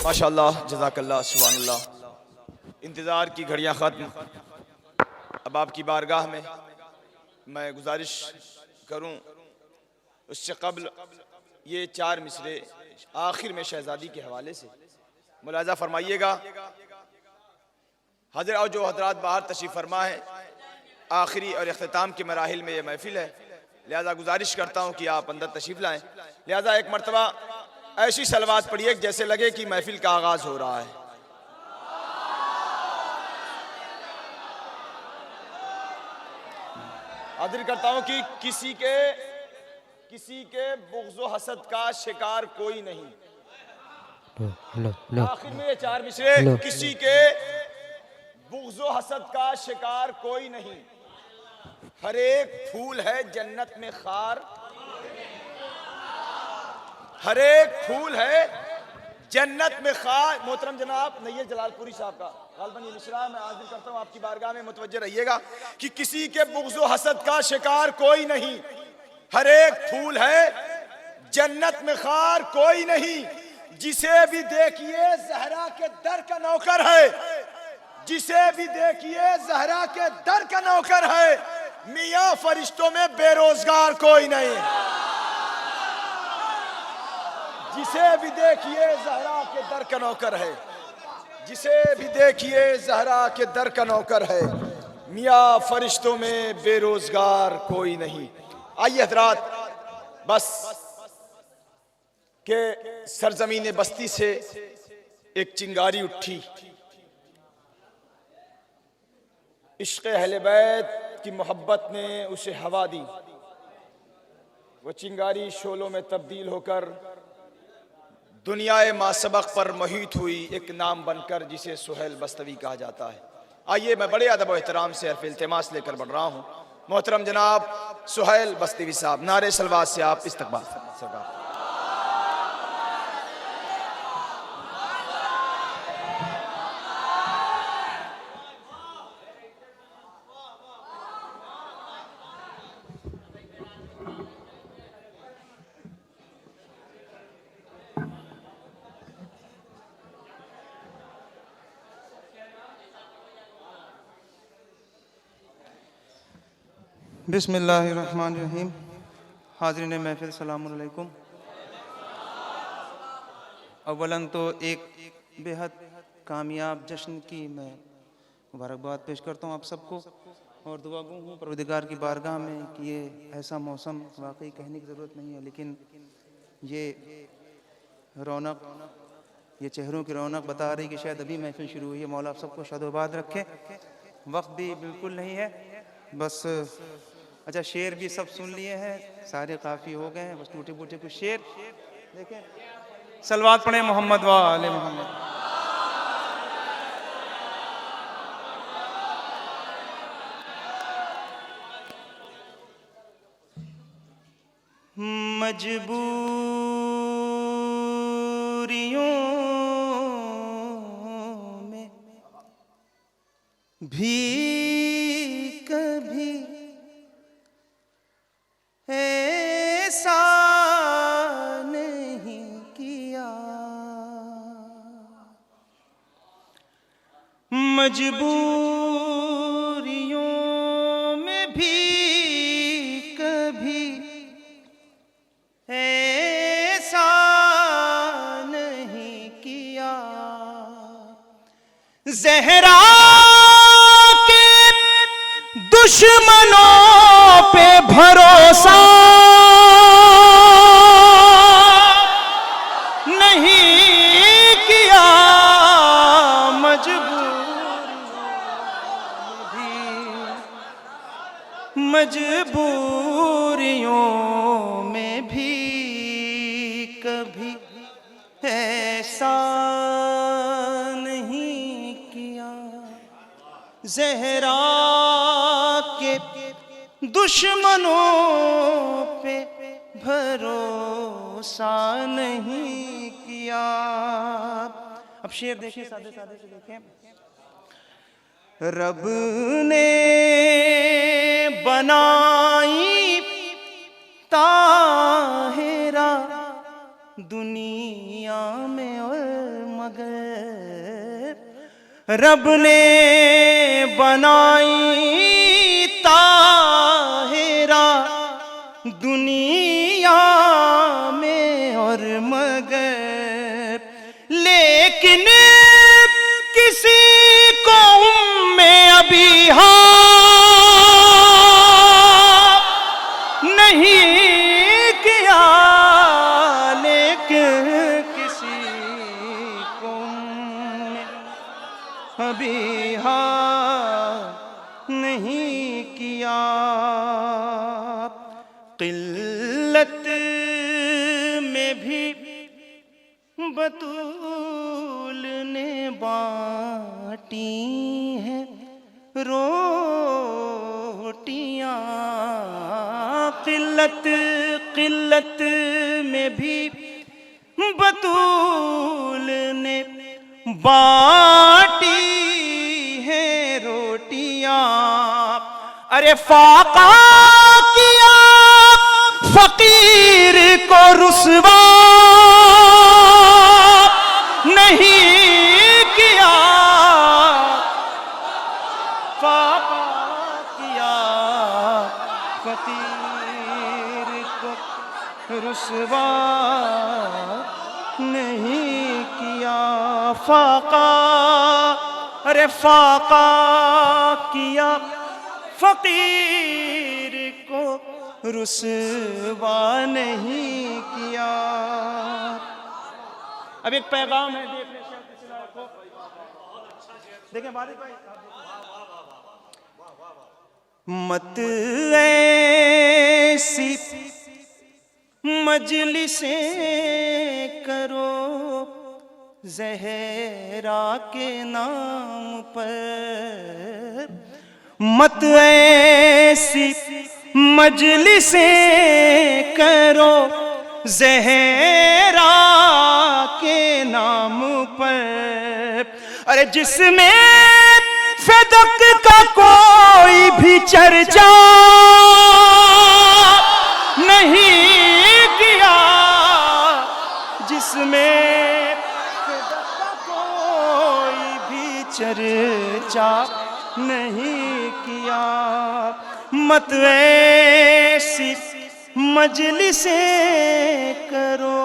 माशाअल्लाह, जज़ाकल्लाह, सुभानअल्लाह। इंतज़ार की घड़ियाँ ख़त्म। अब आपकी बारगाह में मैं गुजारिश करूं, उससे कबल ये 4 मिसरे आखिर में शहज़ादी के हवाले से मुलाज़ा फरमाइएगा। हज़रत और जो हज़रात बाहर तशरीफ़ फरमा है, आखिरी और इख्तिताम के मराहिल में ये महफ़िल है, लिहाजा गुजारिश करता हूँ कि आप अंदर तशरीफ़ लाएँ। लिहाजा एक मरतबा ऐसी सलवात पढ़िए जैसे लगे कि महफ़िल का आगाज़ हो रहा है। हाज़िर करता हूँ कि किसी के बुग़्ज़ व हसद का शिकार कोई नहीं। आखिर में ये 4 मिसरे, किसी के बुग़्ज़ व हसद का शिकार कोई नहीं। हर एक फूल है जन्नत में खार, हर एक फूल है जन्नत में खार। मोहतरम जनाब नैयर जलालपुरी साहब का गालबन ये मिसरा मैं हाजिर करता हूँ आपकी बारगाह में, मुतवज्जह रहिएगा कि किसी के बुग़्ज़ व हसद का शिकार कोई नहीं। हर एक फूल है जन्नत में खार कोई नहीं। जिसे भी देखिए ज़हरा के दर का नौकर है, जिसे भी देखिए ज़हरा के दर का नौकर है। मियाँ फरिश्तों में बेरोजगार कोई नहीं। जिसे भी देखिए ज़हरा के दर का नौकर है, जिसे भी देखिए ज़हरा के दर का नौकर है। मियाँ फरिश्तों में बेरोजगार कोई नहीं। आइए हज़रात, बस के सरजमीन बस्ती से एक चिंगारी उठी। इश्क़ अहले बैत की मोहब्बत ने उसे हवा दी। वो चिंगारी शोलों में तब्दील होकर दुनियाए मासबक पर मुहीत हुई, एक नाम बनकर जिसे सुहेल बस्तवी कहा जाता है। आइए मैं बड़े अदब व एहतराम से हर्फ़ इल्तिमास लेकर बढ़ रहा हूँ। मोहतरम जनाब सुहेल बस्तवी साहब, नारे सलवात से आप इस्तक़बाल सरकार। बिस्मिल्लाहिर्रहमानिर्रहीम। हाज़रीन महफ़िल सलाम अलैकुम। अव्वलन तो एक बेहद कामयाब जश्न की मैं मुबारकबाद पेश करता हूँ आप सबको, और दुआ गो हूँ परवरदिगार की बारगाह में कि ये ऐसा मौसम वाकई कहने की ज़रूरत नहीं है, लेकिन ये रौनक, ये चेहरों की रौनक बता रही कि शायद अभी महफ़िल शुरू हुई है। मौला आप सबको शादोबाद रखे। वक्त भी बिल्कुल नहीं है, बस अच्छा शेर भी सब सुन लिए हैं, सारे काफ़ी हो गए हैं, बस टूटे फूटे कुछ शेर। देखें, सलवात पढ़े मोहम्मद व आले मोहम्मद। मजबूरियों में भी कभी ऐसा नहीं किया, मजबूरियों में भी कभी ऐसा नहीं किया। ज़हरा के दुश्मनों पे भरोसा नहीं किया, मजबूरियों में भी कभी ऐसा नहीं किया। ज़हरा के दुश्मनों पे भरोसा नहीं किया। अब शेर देखिए, सादे सादे से देखें। रब ने बनाई ताहिरा दुनिया में और मगर रब ने बनाई ताहिरा दुनिया में और मगर, लेकिन किसी कौम में अभी नहीं किया, लेकिन किसी कौम में अभी नहीं किया। क़िल्लत में भी बतूल ने बांटी हैं रोटियां। क़िल्लत में भी बतूल ने बांटी हैं रोटियां। अरे फाका किया फकीर को रुसवा नहीं किया, फाका किया फकीर को रुसवा नहीं किया। फाका, अरे फाका किया फकीर को रुसवा नहीं किया। अब एक पैगाम है, देख ले को देखें बारिश भाई। मत ऐसी मजलिसें करो ज़हरा के नाम पर, मत ऐसी मजलिसें करो ज़हरा के नाम पर। अरे जिसमें फ़दक का कोई भी चर्चा नहीं किया, जिसमें फ़दक का कोई भी चर्चा नहीं किया। मत ऐसी मजलिसें करो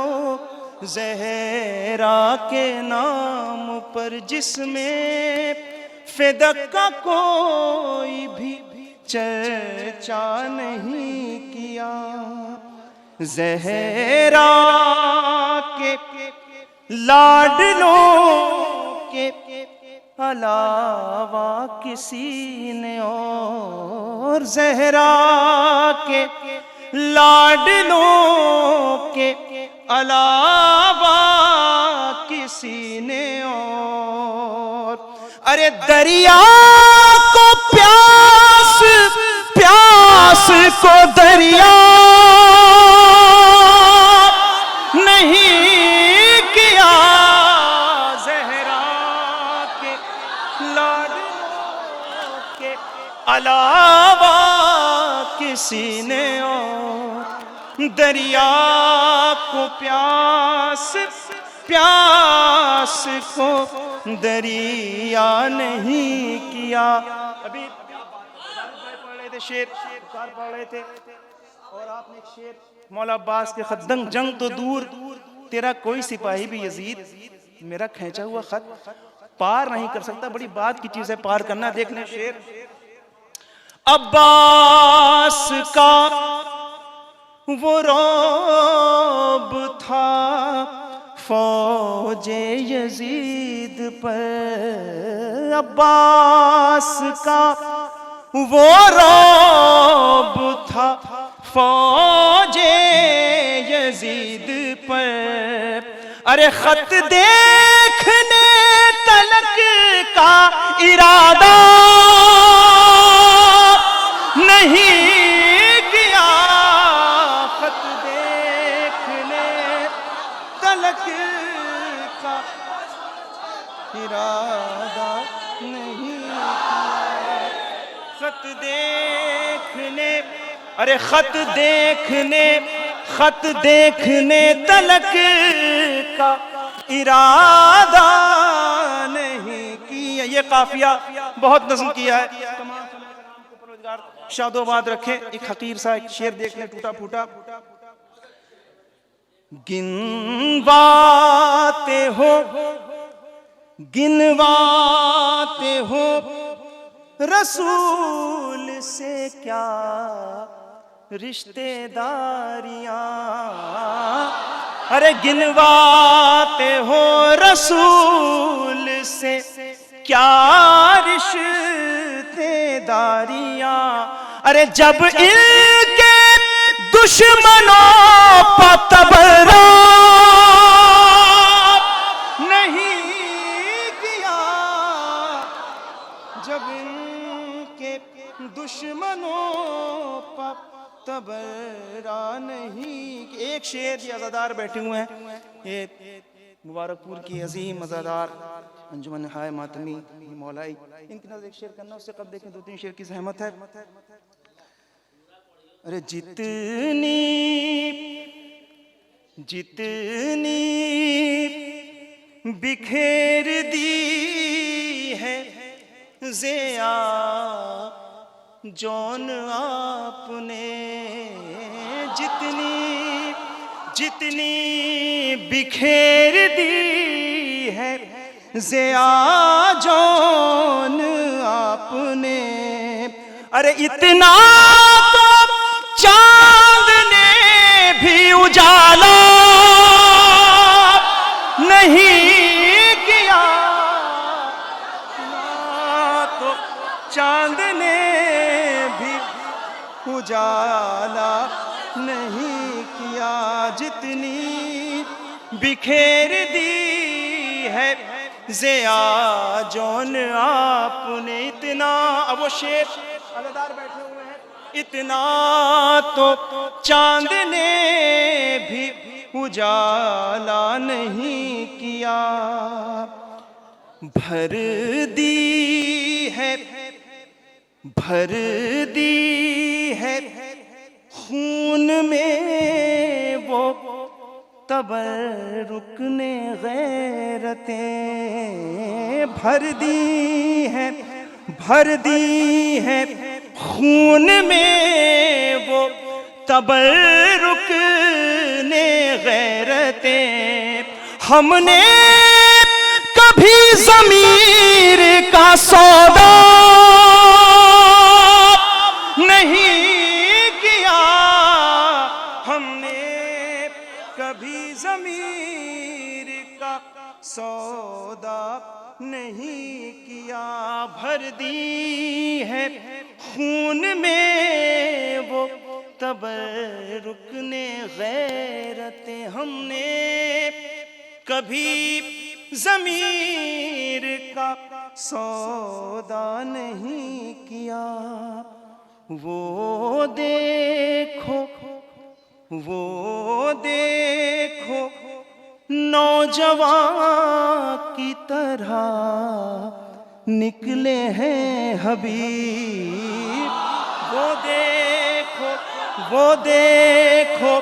ज़हरा के नाम पर, जिसमें फ़दक का कोई भी चर्चा नहीं किया। ज़हरा के लाडलों के अलावा किसी ने और, ज़हरा के लाडलों के अलावा किसी ने और। अरे दरिया को प्यास, प्यास को दरिया नहीं किया। अलावा किसी ने और दरिया को प्यास, प्यास को दरिया नहीं किया। अभी पढ़ रहे थे शेर, पढ़ रहे थे और आपने एक शेर मौला अब्बास के खद्दंग जंग तो दूर तेरा कोई सिपाही भी यजीद मेरा खींचा हुआ खत पार नहीं कर सकता। बड़ी बात की चीज है पार करना। देख लें शेर, अब्बास का वो रौब था फौजे यजीद पर, अब्बास का वो रौब था फौजे यजीद पर। अरे खत देखने तलक का इरादा नहीं किया, खत देखने तलक का इरादा नहीं किया। खत देखने, अरे खत देखने तलक का इरादा नहीं किया। ये काफिया बहुत नज़्म किया है। शादोबाद रखे। एक हकीर सा एक शेर देख ले, टूटा फूटा। गिनवाते हो रसूल से क्या रिश्तेदारियां। अरे गिनवाते हो रसूल से क्या रिश्तेदारियां। अरे जब इनके दुश्मनों पर तबरा नहीं किया, जब इनके दुश्मनों पर तबरा नहीं। एक शेर ये अज़ादार बैठे हुए हैं, ये मुबारकपुर की अजीम अज़ादार अंजुमन हाय मातमी मौलाई, इनकी नज़र एक शेर करना, उससे कब देखें 2-3 शेर की ज़हमत है। अरे जितनी बिखेर दी है ज़िया जौन आपने, जितनी बिखेर दी है ज़िया जौन आपने। अरे इतना तो चांद ने भी उजाला नहीं किया, तो चांद ने भी उजाला नहीं किया। जितनी बिखेर दी है ज़िया जौन आपने, इतना। अब वो शेर अज़ादार बैठे हुए हैं। इतना तो चांद ने भी उजाला नहीं किया। भर दी है खून में वो तबर्रुक ने गैरतें। भर दी है खून में वो तबर्रुक ने गैरतें। हमने कभी ज़मीर का सौदा नहीं किया, हमने कभी ज़मीर का सौदा नहीं किया। भर दी है खून में वो तबर्रुक ने गैरतें। हमने कभी ज़मीर का सौदा नहीं किया। वो देखो नौजवान की तरह निकले हैं हबीब। वो देखो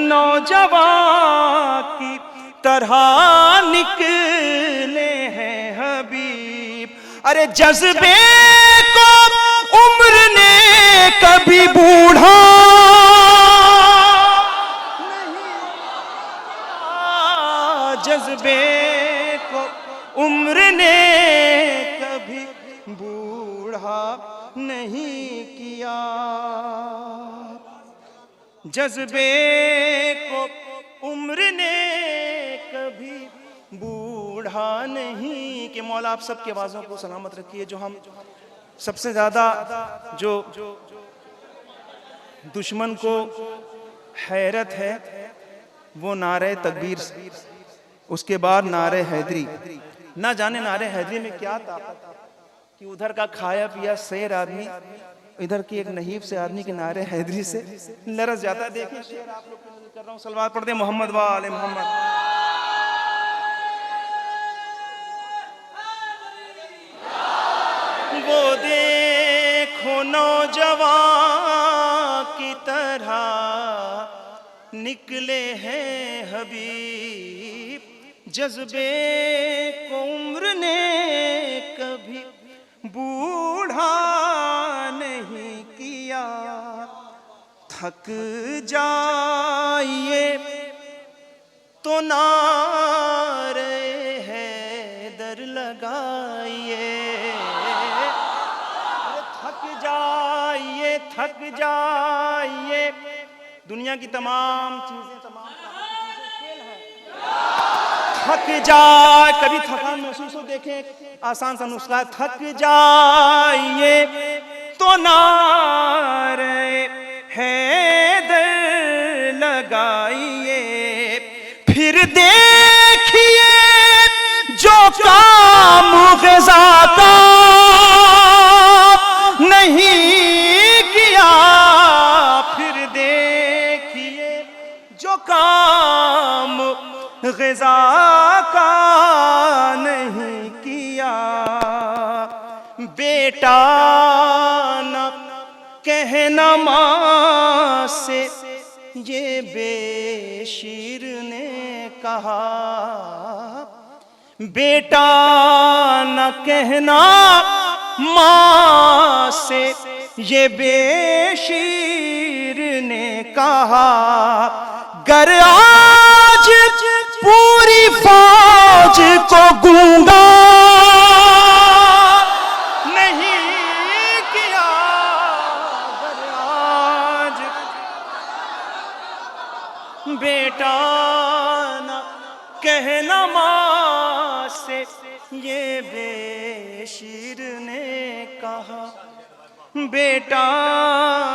नौजवान की तरह निकले हैं हबीब। अरे जज्बे को उम्र ने कभी बूढ़ा जज्बे को उम्र ने कभी बूढ़ा नहीं किया। जज्बे को उम्र ने कभी बूढ़ा नहीं। कि मौला आप सबकी आवाज़ों को सलामत रखिए। जो हम सबसे ज़्यादा जो दुश्मन को हैरत है वो नारे तकबीर, उसके बाद नारे हैदरी। ना जाने नारे हैदरी में क्या ताकत कि उधर का खाया पिया शेर आदमी इधर की एक नहीब से आदमी के नारे हैदरी से लरस जाता है। देखिए शेर आप लोग कर रहा हूँ, सलवात पढ़ते मोहम्मद वाले मोहम्मद। वो देखो नौजवान की तरह निकले हैं हबीब। जज्बे को उम्र ने कभी बूढ़ा नहीं किया। थक जाइए तो नारे हैदर लगाइए। थक जाइए। दुनिया की तमाम चीजें खेल है। थक जाए, कभी थकान महसूस हो, देखें आसान सा नुस्खा, थक जाइए तो नारे हैदर लगाइए। फिर देखिए जो काम ग़िज़ा का नहीं किया। फिर देखिए जो काम ग़िज़ा का नहीं किया। बेटा न कहना माँ से ये बेशीर ने कहा। बेटा न कहना माँ से ये बेशीर ने कहा। गर आज पूरी फौज को गूंगा नहीं किया। गर आज बेटा न कहना माँ से ये बेशीर ने कहा। बेटा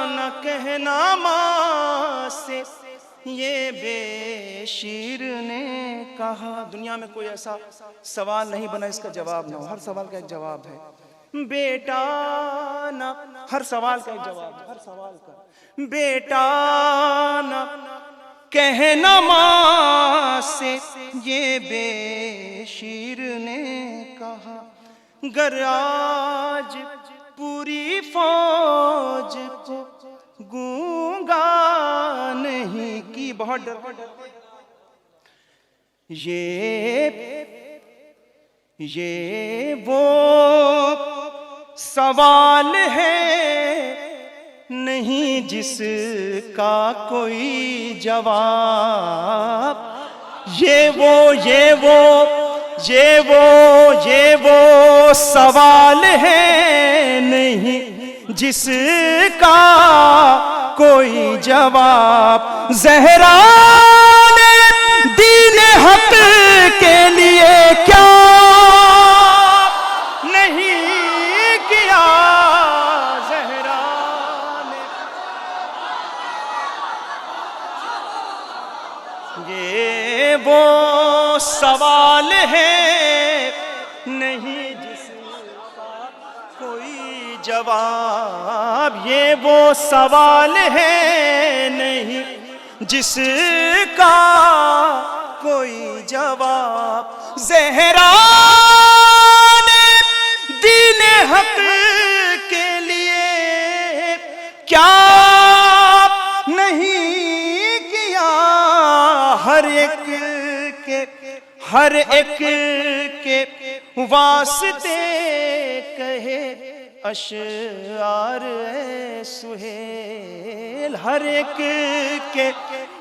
न कहना माँ से ये बेशीर ने कहा। दुनिया में कोई ऐसा सवाल नहीं बना इसका जवाब ना हो। हर सवाल का एक जवाब है। बेटा न, हर सवाल का एक जवाब है, हर सवाल का। बेटा न कहना माँ से ये बेशीर ने कहा। गर आज पूरी फौज को गूंगा नहीं की। बहुत डर ये वो सवाल है नहीं जिसका कोई जवाब। ये वो सवाल है नहीं जिसका कोई जवाब। ज़हरा ने दीन हक के लिए क्या नहीं किया। ज़हरा ने ये वो सवाल है नहीं जिसका कोई जवाब। ये वो सवाल है नहीं जिसका कोई जवाब। ज़हरा ने दीन हक के लिए क्या नहीं किया। हर एक के वास्ते कहे अशआर ए सुहेल। हर एक के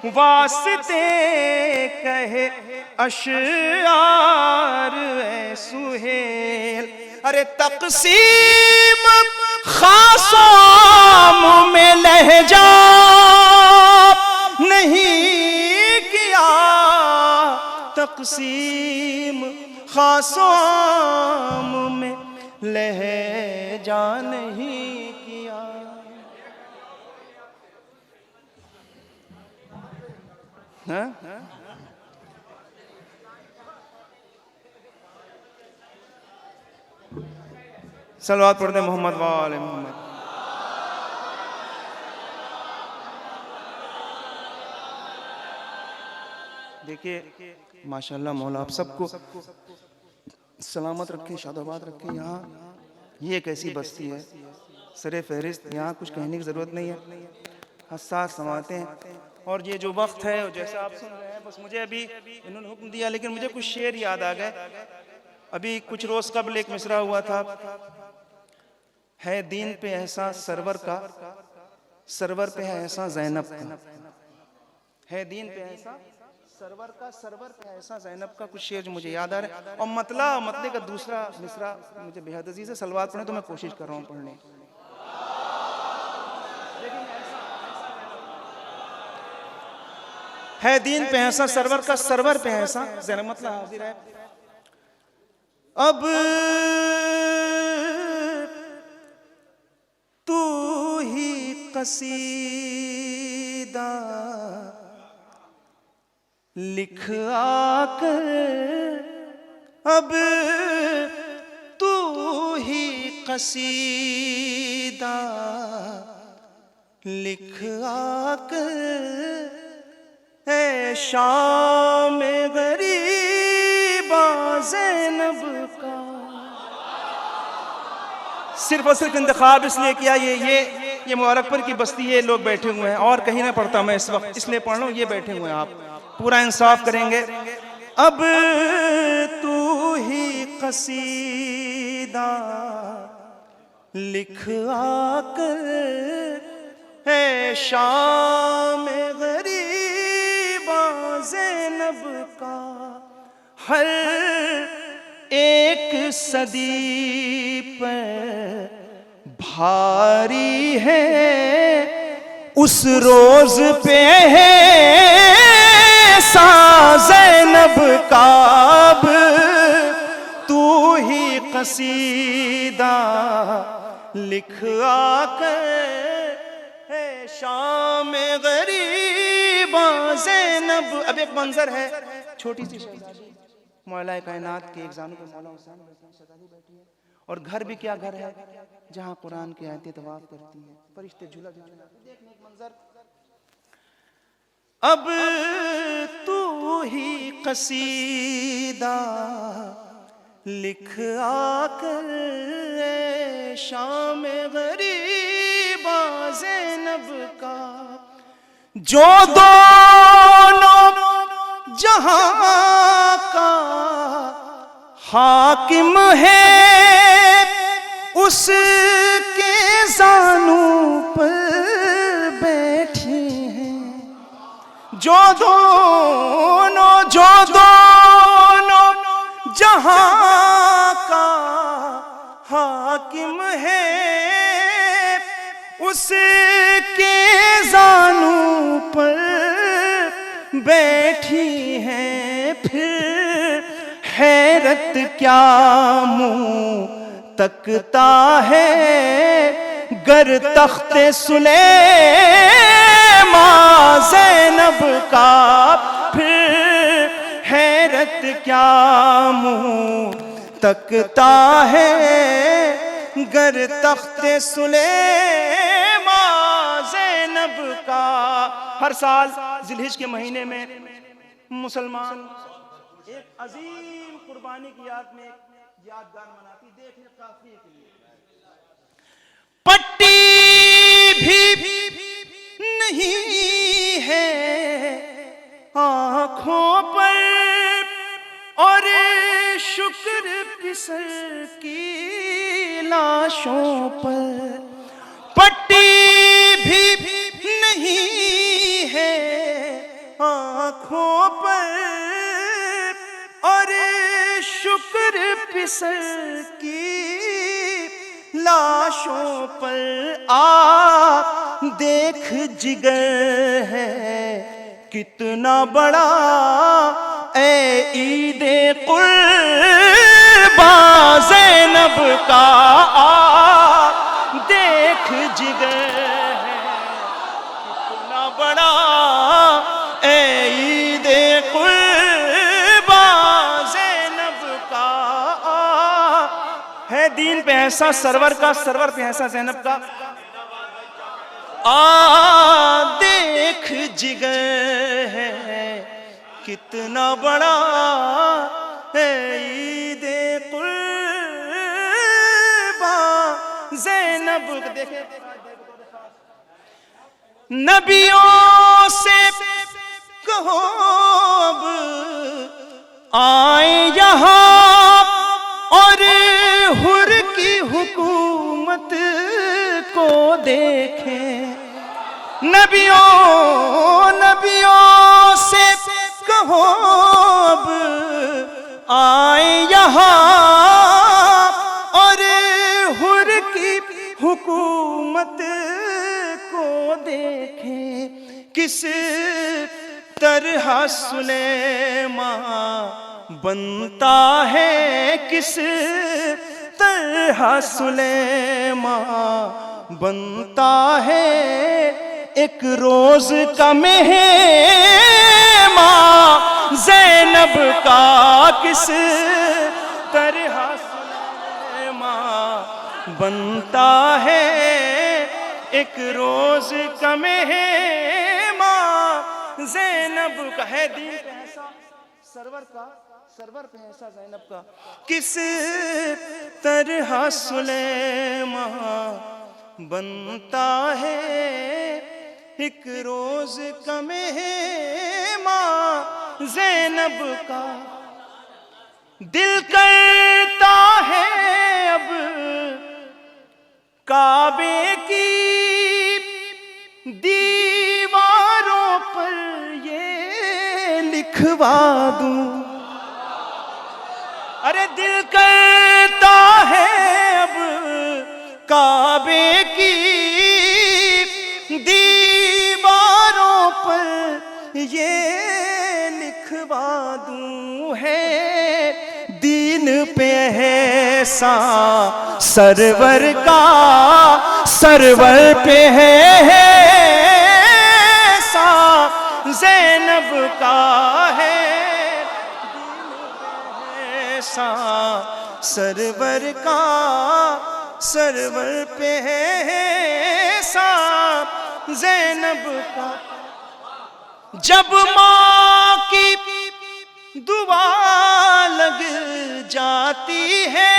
वास्ते कहे अशआर ए सुहेल। अरे तक़सीम खासो आम में लहजा नहीं किया। तक़सीम खासो आम में लहजा नहीं किया। सलवात पढ़ दे मोहम्मद वाले मोहम्मद। देखिए माशाल्लाह मौला आप सबको सलामत रखें, शादाबाद रखें। यहाँ ये एक ऐसी बस्ती है सरे फहरिस्त, यहाँ कुछ कहने की ज़रूरत नहीं है। हसास समाते हैं और ये जो वक्त है जैसा आप सुन रहे हैं बस मुझे अभी इन्होंने हुक्म दिया, लेकिन मुझे कुछ शेर याद आ गए। अभी कुछ रोज कबल एक मिसरा हुआ था, है दीन पे एहसा सरवर का, सरवर पे है एहसा ज़ैनब का। है दीन पे एहसा सरवर का, सरवर पे एहसा ज़ैनब का। कुछ शेर जो मुझे याद आ रहा है। और मतले का दूसरा मिसरा मुझे बेहद अजीज है। सलवात पढ़े तो मैं कोशिश कर रहा हूँ पढ़ने। है दीन पे एहसा सरवर का, सरवर पे एहसा ज़ैनब। मतलब हाजिर है। अब तू ही कसीदा लिख आकर, अब तू ही कसीदा लिख आकर, है शाम गरीबा ज़ैनब का। सिर्फ और सिर्फ इंतखाब इसलिए किया, ये मुबारकपुर की बस्ती, ये लोग बैठे हुए हैं और कहीं ना पढ़ता मैं इस वक्त, इसलिए पढ़ रहा हूँ। ये बैठे हुए हैं, आप पूरा इंसाफ करेंगे। अब तू ही कसीदा लिख आकर, है शाम गरीबा ज़ैनब का। हर एक सदी पर भारी है उस रोज पे है सा ज़ैनब का। अब तू ही कसीदा लिख आकर, है शाम गरीबा ज़ैनब। अब एक मंजर है, छोटी सी शहजादी मौला कायनात के एक जानू पे मौला हुसैन बैठी है, और घर भी क्या घर है जहाँ कुरान की आयतें तवाफ करती हैं, फरिश्ते झूला झूलते हैं। देखने एक मंजर। अब तू ही कसीदा लिख आकर, शाम गरीबा ज़ैनब का। जो दोनों जहां का हाकिम है, उसके ज़ानू पर बैठी हैं। जो दोनों जहां का हाकिम है, उसके ज़ानू पर बैठी हैं। फिर हैरत क्या मुंह तकता है, गर तख्ते सुलेमान ज़ैनब का। फिर हैरत क्या मुंह तकता है, गर तख्ते सुलेमान ज़ैनब का। हर साल ज़िलहिज के महीने में मुसलमान एक अजीम कुर्बानी की याद में यादगार मनाती। देखने काफिले के लिए पट्टी भी नहीं है आँखों पर, और शुक्र पिसर की लाशों पर। पट्टी भी नहीं है आँखों पर, और शुक्र पिसर की लाशों पर। आ देख जिगर है कितना बड़ा, ए ईदे कुर्बा ज़ैनब का। आ देख जिगर है कितना बड़ा, ए ईदे कुर्बा ज़ैनब का। है दीन पे ऐसा सरवर का, सरवर पे ऐसा ज़ैनब का। देख जिगर है कितना बड़ा, है ईदे कुर्बा ज़ैनब। देखे नबियों से कहो अब आए यहाँ और हुर की हुकूमत को देखें। नबियों से कहो अब आए यहाँ और हुर की हुकूमत को देखें। किस तरह सुलेमान बनता है, किस तरह सुलेमान बनता है। एक रोज का मेहमान ज़ैनब का किस तरह सुलेमान बनता है। एक रोज का मेहमान ज़ैनब का है। दीन पे ऐसा सरवर पे ऐसा ज़ैनब का किस तरह सुलेमान बनता है। एक रोज का मेहमान ज़ैनब का। दिल करता है अब काबे की दीवारों पर ये लिखवा दूं। अरे दिल करता है अब काबे की दीवारों पर ये लिखवा दूं। है दीन पे ऐसा सरवर का, सरवर पे है ऐसा ज़ैनब का। है ऐसा सरवर का, सरवर पे है ऐसा ज़ैनब का। जब माँ की दुआ लग जाती है,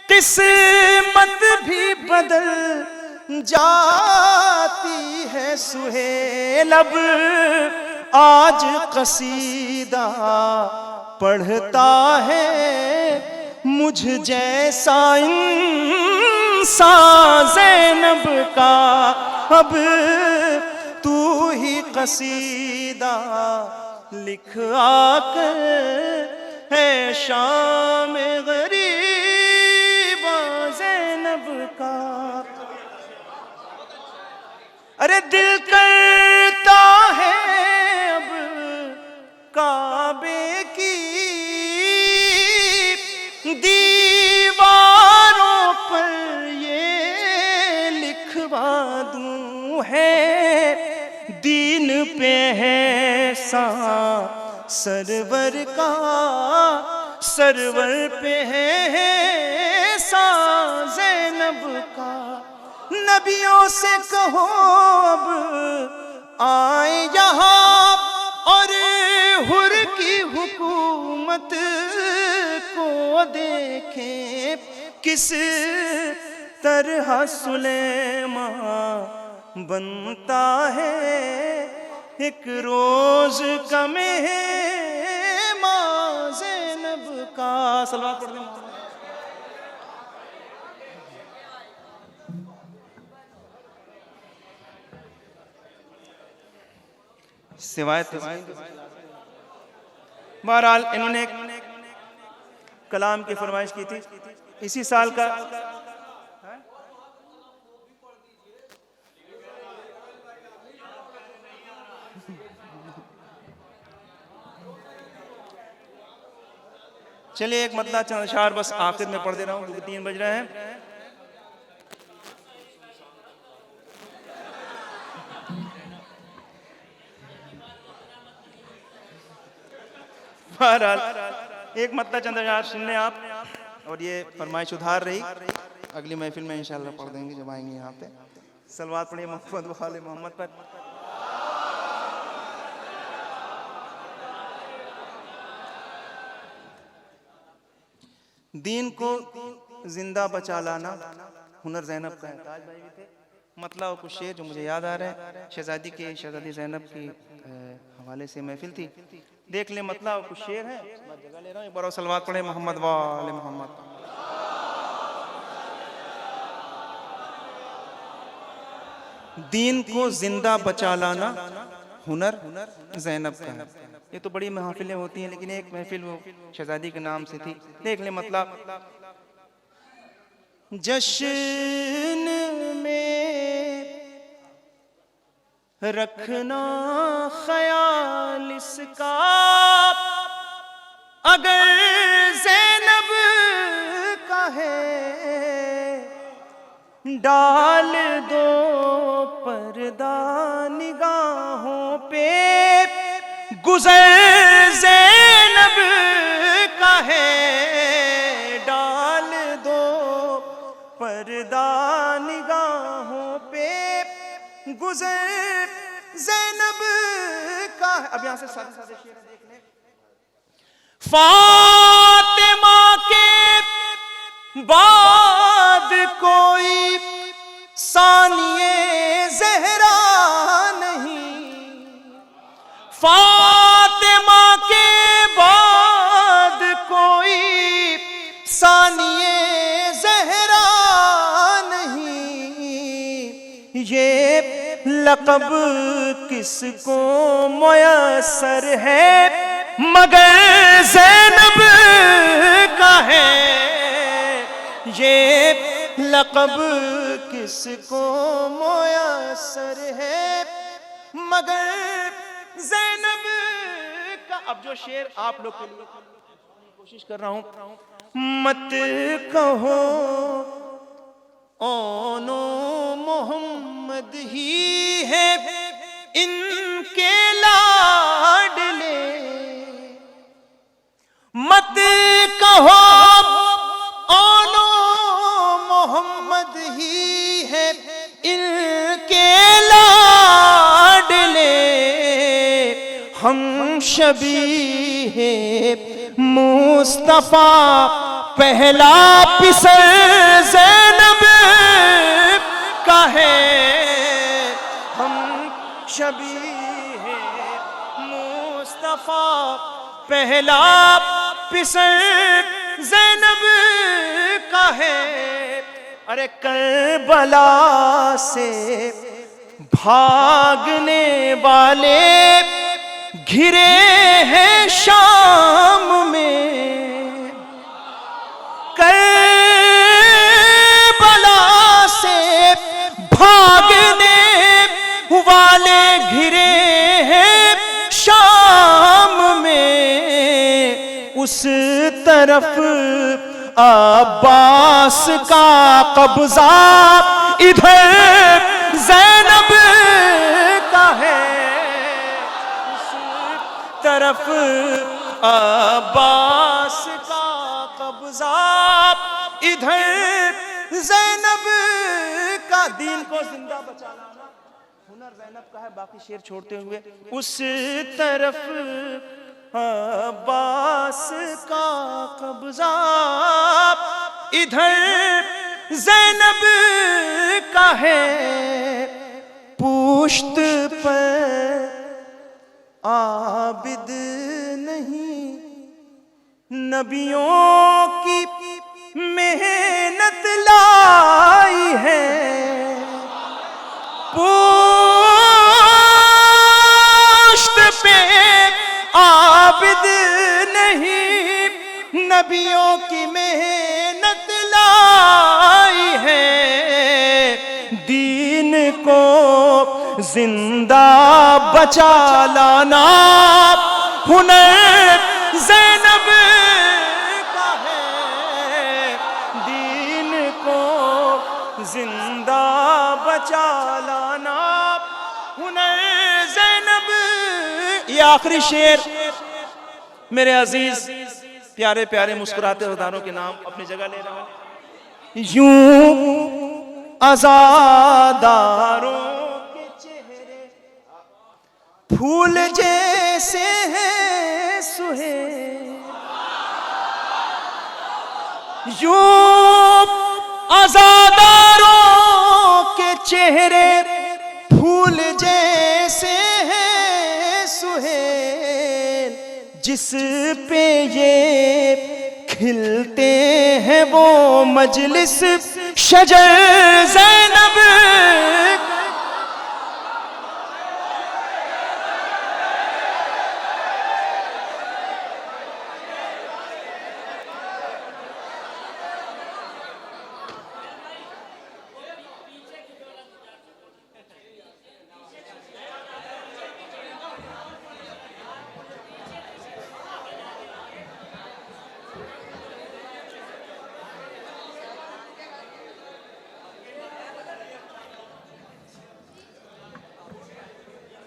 किस्मत भी बदल जाती है। सुहेल अब आज कसीदा पढ़ता है, मुझ जैसा इंसान ज़ैनब का। अब तू ही कसीदा लिख आकर है शाम गरीबा ज़ैनब का। अरे दिल करता है अब काबे की दीवारों पर ये लिखवा दूं। है दीन पे है सा सरवर का, सरवर पे है सा ज़ैनब का। नबियों से कहो अब आए यहाँ और हुर की हुकूमत को देखें। किस तरह सुलेमान बनता है। एक रोज का मेहमान ज़ैनब का। सलवात पढ़ दें। सिवाय बहरहाल इन्होंने कलाम की फरमाइश की थी इसी साल का। चलिए एक मतलब चंद अशार बस आखिर में पढ़ दे रहा हूँ क्योंकि 3 बज रहे हैं। एक मतलब चंद अशार सुन लें आप और ये फरमाइश उधार रही। अगली महफिल में इंशाल्लाह पढ़ देंगे जब आएंगे यहाँ पे। सलवात पढ़िए मोहम्मद वाले मोहम्मद पर। दीन को जिंदा बचा लाना हुनर ज़ैनब का है। ताज भाई भी थे। मतलब कुछ शेर जो मुझे याद आ रहे हैं। शहजादी ज़ैनब की हवाले से महफिल थी। देख ले मतलब कुछ शेर है, जगह ले रहा हूँ। एक बार और सलवात पढ़े मोहम्मद वाले मोहम्मद। दीन को जिंदा बचा लाना हुनर ज़ैनब का है। ये तो बड़ी महफिलें होती हैं, लेकिन एक महफिल वो शहजादी के नाम से थी। देख ले मतलब, जश्न में रखना ख्याल इसका, अगर ज़ैनब का है डाल दो पर्दा निगाहों पे, गुज़र ज़ैनब का है डाल दो पर्दा निगाहों पे, गुज़र ज़ैनब का है। अब यहां से सारे सारे शेर देख ले। फातिमा के बाद कोई सानिए ज़हरा नहीं, फातिमा के बाद कोई सानिए ज़हरा नहीं, ये लक़ब किसको मुयस्सर है मगर ज़ैनब का है, ये लक़ब किसको मुयस्सर है मगर ज़ैनब का। अब जो शेर आप लोग के लिए कोशिश कर रहा हूं, मत कहो ओनो मोहम्मद ही है इनके लाडले, मत कहो ओनो मोहम्मद ही है इनके लाडले, हम शबीहे मुस्तफा पहला पिसर ज़ैनब का है, हम शबीहे मुस्तफा पहला पिसर ज़ैनब का है। अरे करबला से भागने वाले घिरे हैं शाम में, करबला से भागने वाले घिरे हैं शाम में, उस तरफ अब्बास का कब्जा इधर ज़ैनब का है, उस तरफ अब्बास का कब्जा इधर ज़ैनब का। दीन को जिंदा बचाना हुनर ज़ैनब का है। बाकी शेर छोड़ते हुए, उस तरफ अब्बास का कब्जा इधर ज़ैनब का है, पुश्त पर आबिद नहीं नबियों की मेहनत लाई है, पुश्त पे आबिद नहीं नबियों की मेहनत लाई है, दीन को जिंदा बचा लाना हुनर ज़ैनब का है, दीन को जिंदा बचा लाना हुनर ज़ैनब। ये आखिरी शेर मेरे अजीज प्यारे प्यारे मुस्कुराते रोज़दारों के नाम अपनी जगह ले रहा हूं। यूं आज़ादारों के चेहरे फूल जैसे हैं सुहेल, यूं आज़ादारों के चेहरे फूल जैसे हैं सुहेल, जिस पे ये खिलते हैं वो मजलिस शजर ज़ैनब।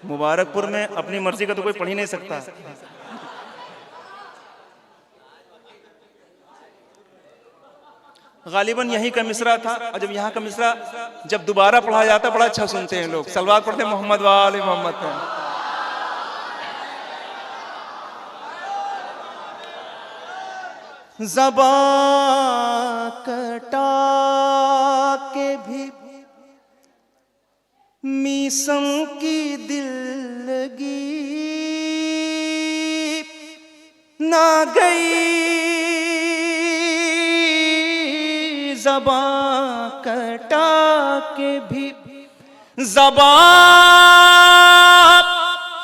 मुबारकपुर में अपनी मर्जी का तो कोई पढ़ ही नहीं सकता। गालिबन यहीं का मिसरा था, और जब यहाँ का मिसरा जब दोबारा पढ़ा जाता बड़ा अच्छा सुनते हैं लोग। सलवात पढ़ते मोहम्मद वाले मोहम्मद पे। ज़बां कटा के भी मीसम की दिल लगी ना गई। ज़बां कटा के भी, ज़बां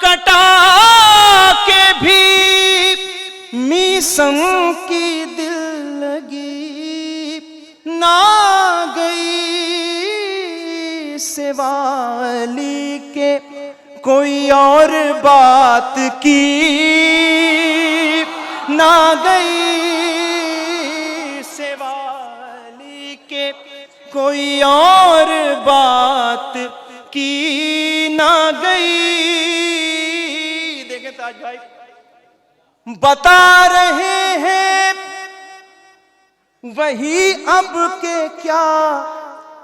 कटा के भी मीसम की दिल लगी ना गई। सिवाली के कोई और बात की ना गई। सिवाली के कोई और बात की ना गई। देखें ताज भाई बता रहे हैं वही अब के क्या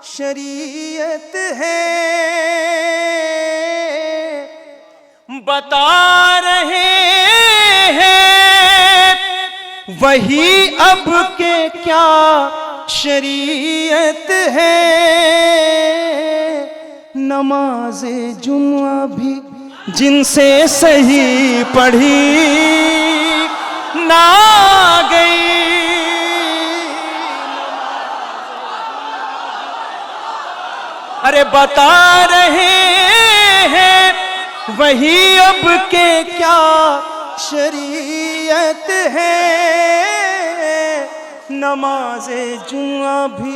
शरीयत है। बता रहे हैं वही अब के क्या शरीयत है। नमाज़े जुम्मा भी जिनसे सही पढ़ी ना गई। अरे बता रहे हैं वही अब के क्या शरीयत है। नमाज़े जुम्मा भी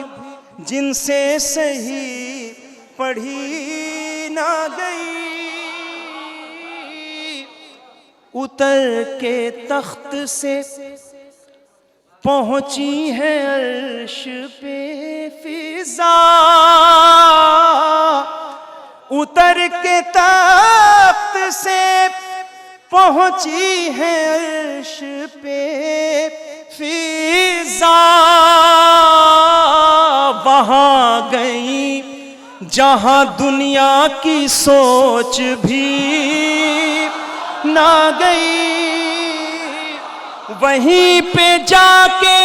जिनसे सही पढ़ी ना गई। उतर के तख्त से पहुंची है अर्श पे फिजा। उतर के तख्त से पहुंची है अर्श पे फिजा। वहां गई जहां दुनिया की सोच भी ना गई। वहीं पे जाके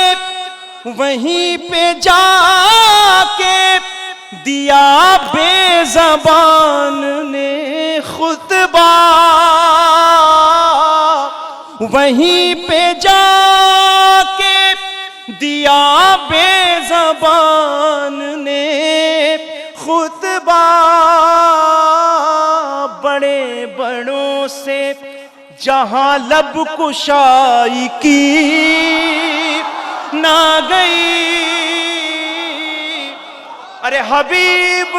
दिया बेज़बान ने खुतबा। वहीं पे जाके दिया बेज़बान ने खुतबा। बड़े बड़ों से जहां लब कुशाई की ना गई। अरे हबीब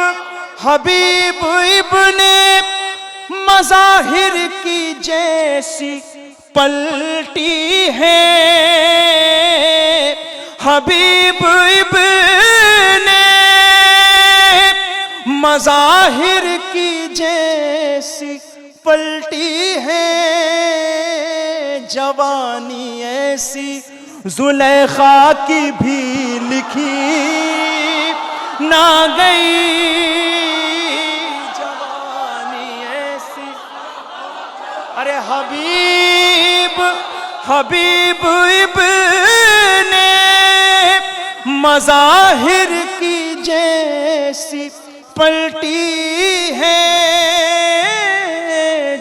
इब्ने मज़ाहिर की जैसी पलटी है। हबीब इब्ने मज़ाहिर की जैसी पलटी है। जवानी ऐसी ज़ुलेखा की भी लिखी ना गई। जवानी ऐसी। अरे हबीब इब्ने मज़ाहिर की जैसी पलटी है।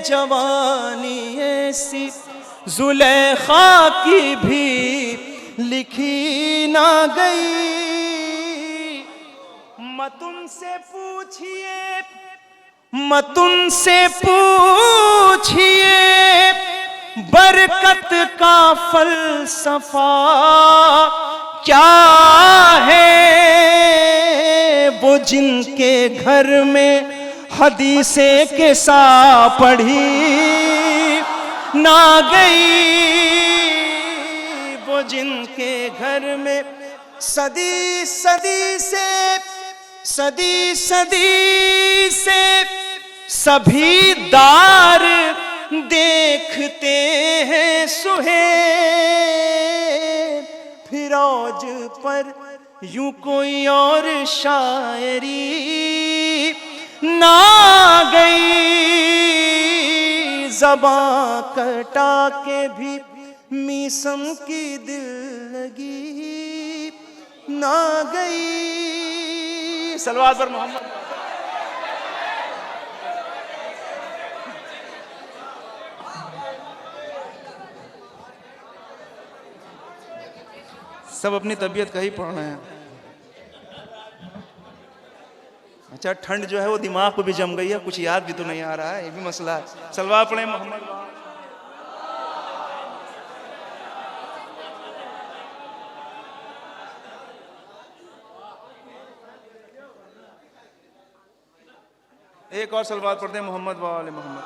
जवानी ऐसी जुलेखा की भी लिखी ना गई। मत उनसे पूछिए बरकत का फलसफा क्या है। वो जिनके घर में हदीसे के सा पढ़ी ना गई, वो जिनके घर में सदी से सभी दार देखते हैं सुहेल। फिरोज पर यूं कोई और शायरी ना गई, ज़बां कटा के भी मीसम की दिल लगी ना गई। सलवात पर मोहम्मद। सब अपनी तबीयत का ही पढ़ रहे हैं। अच्छा, ठंड जो है वो दिमाग को भी जम गई है, कुछ याद भी तो नहीं आ रहा है, ये भी मसला है। सलवात पढ़े मोहम्मद। एक और सलवात पढ़ते हैं मोहम्मद वाले मोहम्मद।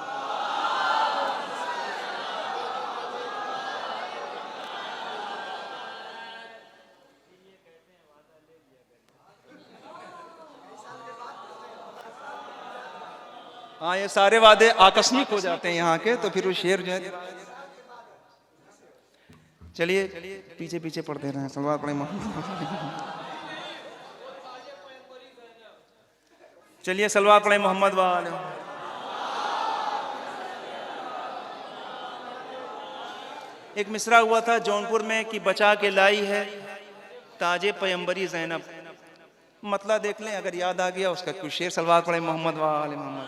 हाँ, ये सारे वादे आकस्मिक हो जाते हैं यहाँ के, तो फिर वो शेर जो है। चलिए पीछे पीछे पढ़ते रहे। सलवात पढ़े मोहम्मद। चलिए सलवात पढ़े मोहम्मद वाले। एक मिसरा हुआ था जौनपुर में कि बचा के लाई है ताजे पैगंबरी ज़ैनब। मतलब देख लें, अगर याद आ गया उसका कुछ शेर। सलवात पढ़े मोहम्मद वाले मोहम्मद।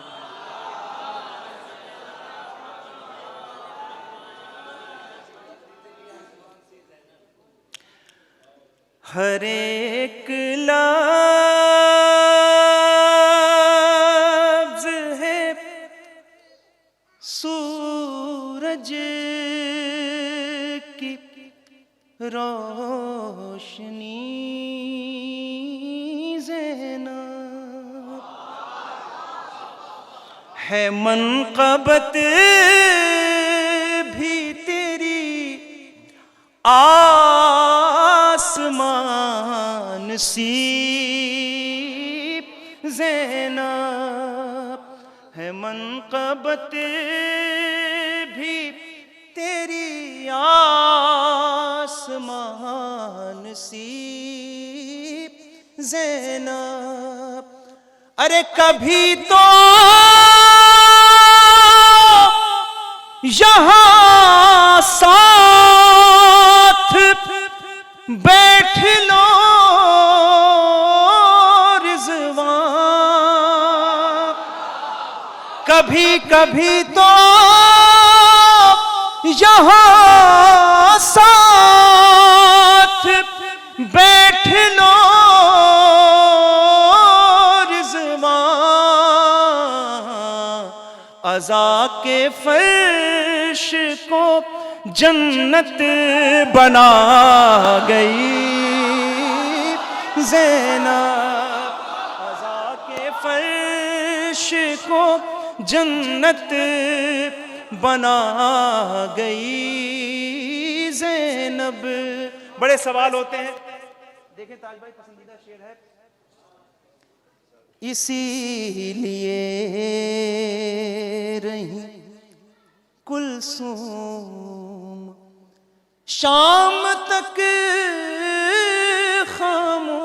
हर एक लफ्ज़ है सूरज की रोशनी ज़ैनब है। मनक़बत भी तेरी आसमान सी ज़ैनब है। मनक़बत भी तेरी आसमान सी ज़ैनब। अरे कभी तो यहाँ साथ बैठ लो रिज़वान। कभी कभी तो यहाँ साथ बैठ लो रिज़वान। अज़ा के फर्श को जन्नत बना गई ज़ैनब। अज़ा के फर्श को जन्नत बना गई ज़ैनब। बड़े सवाल होते हैं। देखें ताज भाई, पसंदीदा शेर है। इसीलिए रही कुलसूम शाम तक खामोश।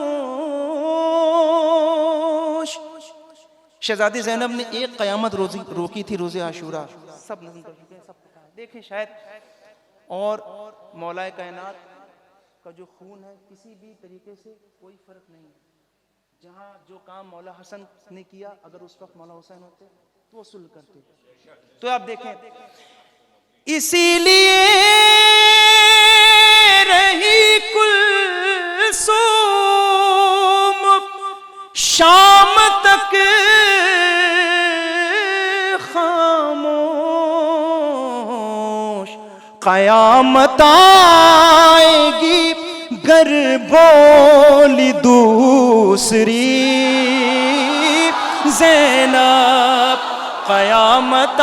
शहजादी ज़ैनब ने एक क़यामत रोकी थी, रोज़े आशूरा। सब नज़म कर चुके हैं, सब पता है। देखें शायद, और मौलाए कायनात का जो खून है, किसी भी तरीके से कोई फ़र्क नहीं है। जहाँ जो काम मौला हसन ने किया, अगर उस वक्त मौला हुसैन होते तो वो सुलह करते। तो आप देखें, इसीलिए रही कुलसूम शाम तक खामोश, कयामत आएगी गर बोली दूसरी ज़ैनब, कयामत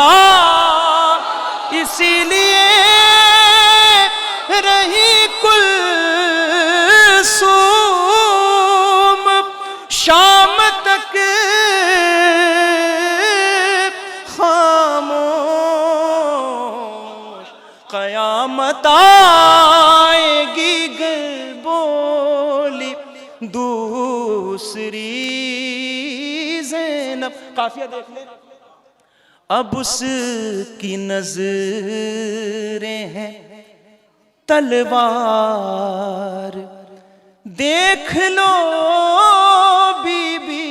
इसीलिए रही कुलसूम शाम तक खामोश, कयामत आएगी गर बोली दूसरी ज़ैनब। काफिया देख ले। अब उसकी नजरें हैं तलवार, देख लो बीबी।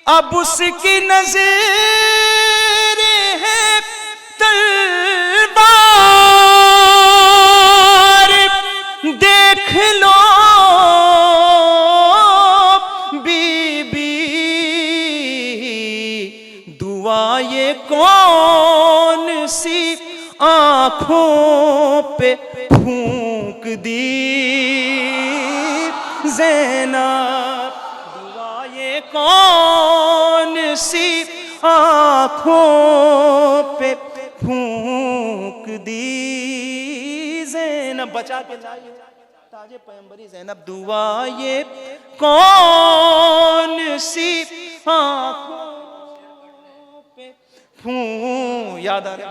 अब उसकी नजरें हैं तलवार, देख लो दुआ ये कौन सी आंखों पे फूंक दी ज़ैनब, दुआ ये कौन सी आंखों पे फूंक दी ज़ैनब। बचा के लाइए ताजे पैगंबरी ज़ैनब, दुआ ये कौन सी आंखों याद आ रहा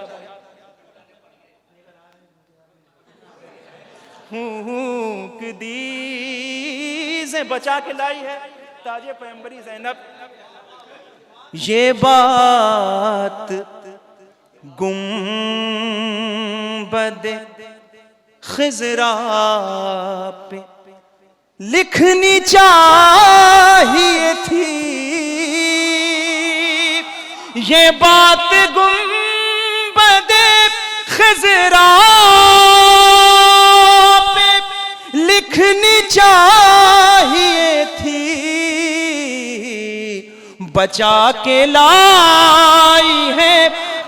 फूंक दी से बचा के लाई है ताजे पैगंबरी ज़ैनब। ये बात गुंबद ख़िज़रा पे लिखनी चाहिए थी, ये बात गुंबद ख़िज़रा पे लिखनी चाहिए थी, बचा के लाई है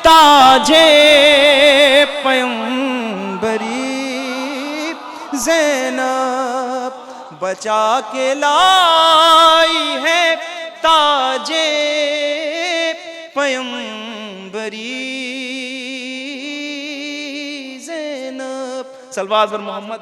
ताजे पैगंबरी ज़ैनब, बचा के लाई है ताजे पैगंबरी ज़ैनब। सल्लल्लाहु अलैहि मोहम्मद।